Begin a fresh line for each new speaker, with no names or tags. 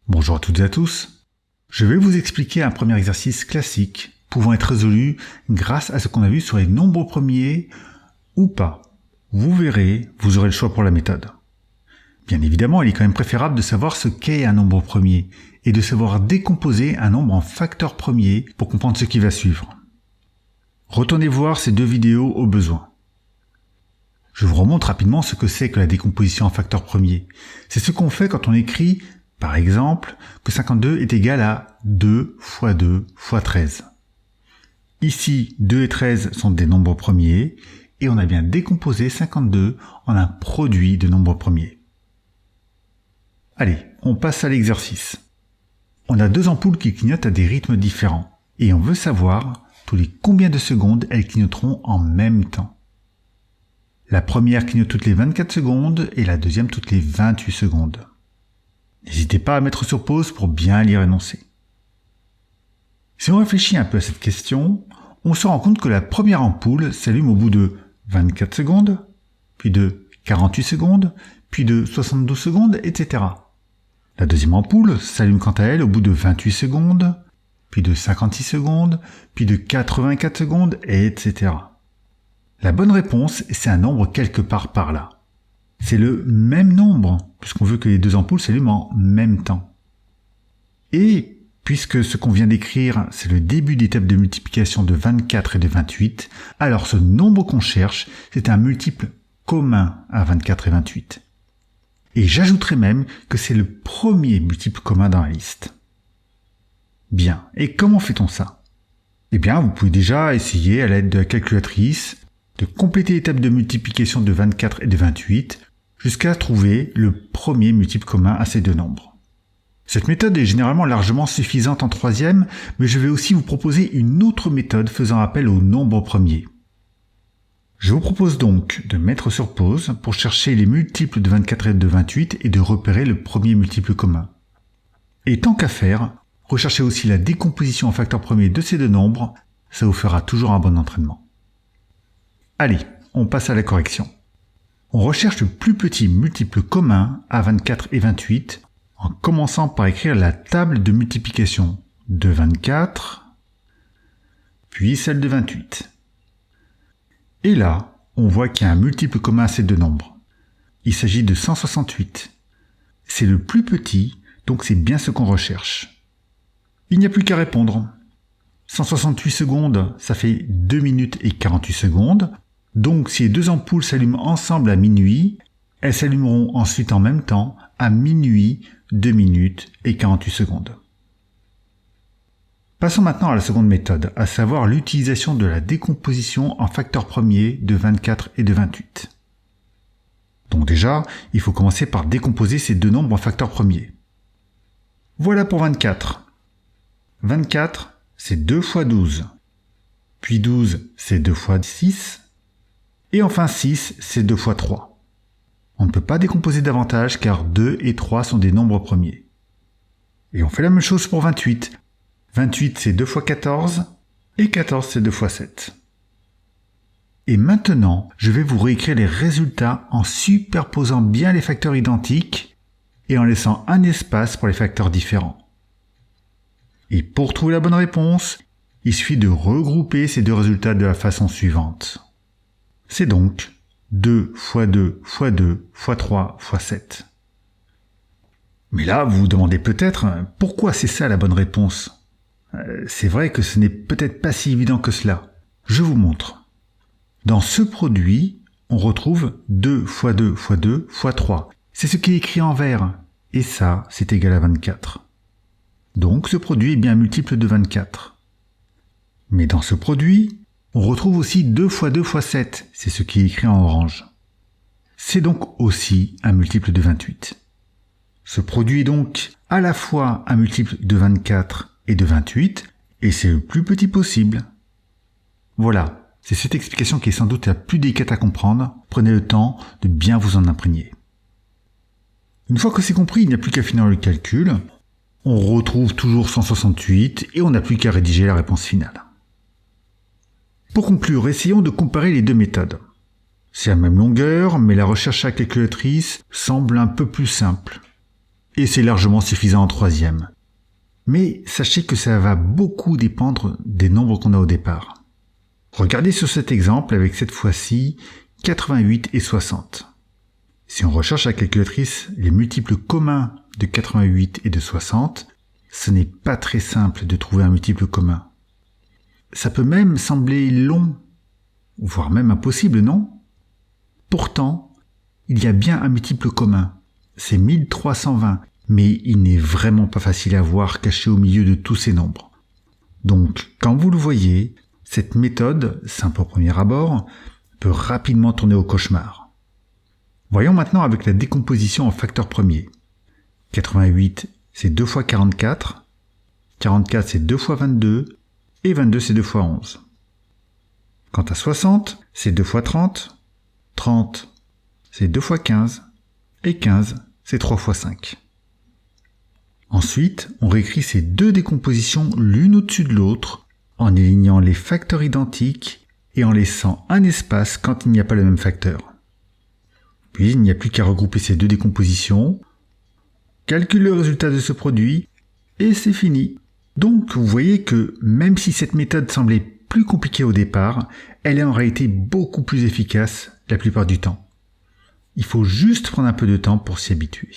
Bonjour à toutes et à tous. Je vais vous expliquer un premier exercice classique pouvant être résolu grâce à ce qu'on a vu sur les nombres premiers ou pas. Vous verrez, vous aurez le choix pour la méthode. Bien évidemment, il est quand même préférable de savoir ce qu'est un nombre premier et de savoir décomposer un nombre en facteurs premiers pour comprendre ce qui va suivre. Retournez voir ces deux vidéos au besoin. Je vous remontre rapidement ce que c'est que la décomposition en facteurs premiers. C'est ce qu'on fait quand on écrit, par exemple, que 52 est égal à 2 fois 2 fois 13. Ici, 2 et 13 sont des nombres premiers, et on a bien décomposé 52 en un produit de nombres premiers. Allez, on passe à l'exercice. On a deux ampoules qui clignotent à des rythmes différents, et on veut savoir tous les combien de secondes elles clignoteront en même temps. La première clignote toutes les 24 secondes et la deuxième toutes les 28 secondes. N'hésitez pas à mettre sur pause pour bien lire l'énoncé. Si on réfléchit un peu à cette question, on se rend compte que la première ampoule s'allume au bout de 24 secondes, puis de 48 secondes, puis de 72 secondes, etc. La deuxième ampoule s'allume quant à elle au bout de 28 secondes, puis de 56 secondes, puis de 84 secondes, etc. La bonne réponse, c'est un nombre quelque part par là. C'est le même nombre, puisqu'on veut que les deux ampoules s'allument en même temps. Et, puisque ce qu'on vient d'écrire, c'est le début d'étape de multiplication de 24 et de 28, alors ce nombre qu'on cherche, c'est un multiple commun à 24 et 28. Et j'ajouterai même que c'est le premier multiple commun dans la liste. Bien, et comment fait-on ça ? Eh bien, vous pouvez déjà essayer à l'aide de la calculatrice de compléter l'étape de multiplication de 24 et de 28 jusqu'à trouver le premier multiple commun à ces deux nombres. Cette méthode est généralement largement suffisante en troisième, mais je vais aussi vous proposer une autre méthode faisant appel au nombre premier. Je vous propose donc de mettre sur pause pour chercher les multiples de 24 et de 28 et de repérer le premier multiple commun. Et tant qu'à faire, recherchez aussi la décomposition en facteurs premiers de ces deux nombres, ça vous fera toujours un bon entraînement. Allez, on passe à la correction. On recherche le plus petit multiple commun à 24 et 28 en commençant par écrire la table de multiplication de 24, puis celle de 28. Et là, on voit qu'il y a un multiple commun à ces deux nombres. Il s'agit de 168. C'est le plus petit, donc c'est bien ce qu'on recherche. Il n'y a plus qu'à répondre. 168 secondes, ça fait 2 minutes et 48 secondes. Donc si les deux ampoules s'allument ensemble à minuit, elles s'allumeront ensuite en même temps à minuit, 2 minutes et 48 secondes. Passons maintenant à la seconde méthode, à savoir l'utilisation de la décomposition en facteurs premiers de 24 et de 28. Donc déjà, il faut commencer par décomposer ces deux nombres en facteurs premiers. Voilà pour 24. 24, c'est 2 fois 12. Puis 12, c'est 2 fois 6. Et enfin 6, c'est 2 fois 3. On ne peut pas décomposer davantage car 2 et 3 sont des nombres premiers. Et on fait la même chose pour 28. 28, c'est 2 fois 14, et 14, c'est 2 fois 7. Et maintenant, je vais vous réécrire les résultats en superposant bien les facteurs identiques et en laissant un espace pour les facteurs différents. Et pour trouver la bonne réponse, il suffit de regrouper ces deux résultats de la façon suivante. C'est donc 2 fois 2 fois 2 fois 3 fois 7. Mais là, vous vous demandez peut-être pourquoi c'est ça la bonne réponse. C'est vrai que ce n'est peut-être pas si évident que cela. Je vous montre. Dans ce produit, on retrouve 2 fois 2 fois 2 fois 3. C'est ce qui est écrit en vert. Et ça, c'est égal à 24. Donc ce produit est bien un multiple de 24. Mais dans ce produit, on retrouve aussi 2 fois 2 fois 7, c'est ce qui est écrit en orange. C'est donc aussi un multiple de 28. Ce produit est donc à la fois un multiple de 24 et de 28, et c'est le plus petit possible. Voilà, c'est cette explication qui est sans doute la plus délicate à comprendre, prenez le temps de bien vous en imprégner. Une fois que c'est compris, il n'y a plus qu'à finir le calcul, on retrouve toujours 168 et on n'a plus qu'à rédiger la réponse finale. Pour conclure, essayons de comparer les deux méthodes. C'est la même longueur, mais la recherche à la calculatrice semble un peu plus simple. et c'est largement suffisant en troisième. Mais sachez que ça va beaucoup dépendre des nombres qu'on a au départ. Regardez sur cet exemple avec cette fois-ci 88 et 60. Si on recherche à la calculatrice les multiples communs de 88 et de 60, ce n'est pas très simple de trouver un multiple commun. Ça peut même sembler long, voire même impossible, non? Pourtant, il y a bien un multiple commun, c'est 1320, mais il n'est vraiment pas facile à voir caché au milieu de tous ces nombres. Donc, quand vous le voyez, cette méthode, simple au premier abord, peut rapidement tourner au cauchemar. Voyons maintenant avec la décomposition en facteurs premiers. 88, c'est 2 fois 44, 44, c'est 2 fois 22, et 22, c'est 2 fois 11. Quant à 60, c'est 2 fois 30, 30, c'est 2 fois 15, et 15, c'est 3 fois 5. Ensuite, on réécrit ces deux décompositions l'une au-dessus de l'autre, en éliminant les facteurs identiques et en laissant un espace quand il n'y a pas le même facteur. Puis, il n'y a plus qu'à regrouper ces deux décompositions, calculer le résultat de ce produit, et c'est fini. Donc, vous voyez que même si cette méthode semblait plus compliquée au départ, elle est en réalité beaucoup plus efficace la plupart du temps. Il faut juste prendre un peu de temps pour s'y habituer.